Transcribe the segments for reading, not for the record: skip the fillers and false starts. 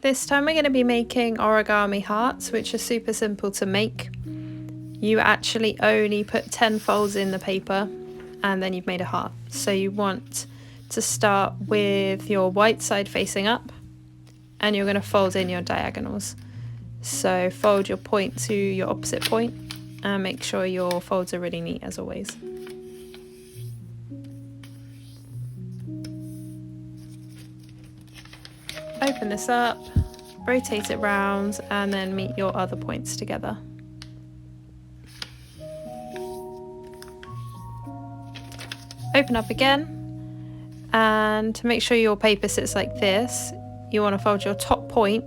This time we're going to be making origami hearts, which are super simple to make. You actually only put 10 folds in the paper and then you've made a heart. So you want to start with your white side facing up and you're going to fold in your diagonals. So fold your point to your opposite point and make sure your folds are really neat as always. Open this up, rotate it round and then meet your other points together. Open up again, and to make sure your paper sits like this, you want to fold your top point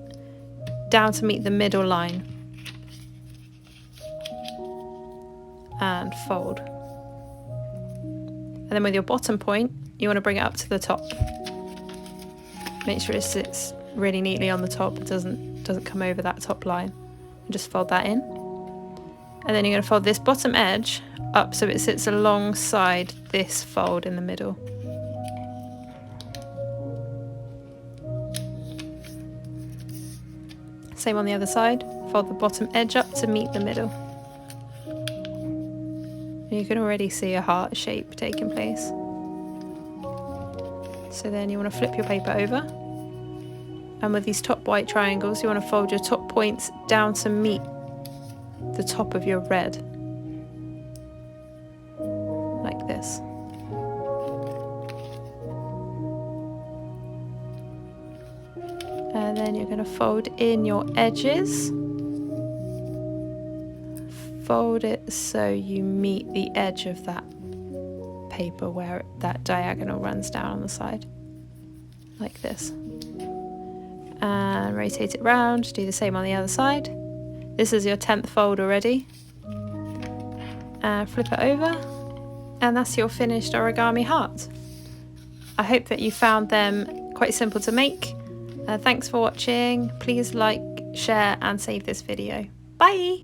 down to meet the middle line and fold. And then with your bottom point, you want to bring it up to the top. Make sure it sits really neatly on the top, it doesn't come over that top line. And just fold that in. And then you're going to fold this bottom edge up so it sits alongside this fold in the middle. Same on the other side, fold the bottom edge up to meet the middle. And you can already see a heart shape taking place. So then you want to flip your paper over. And with these top white triangles, you want to fold your top points down to meet the top of your red. Like this. And then you're going to fold in your edges. Fold it so you meet the edge of that paper where that diagonal runs down on the side. Like this. And rotate it round, do the same on the other side. This is your 10th fold already. And flip it over. And that's your finished origami heart. I hope that you found them quite simple to make. Thanks for watching. Please like, share and save this video. Bye!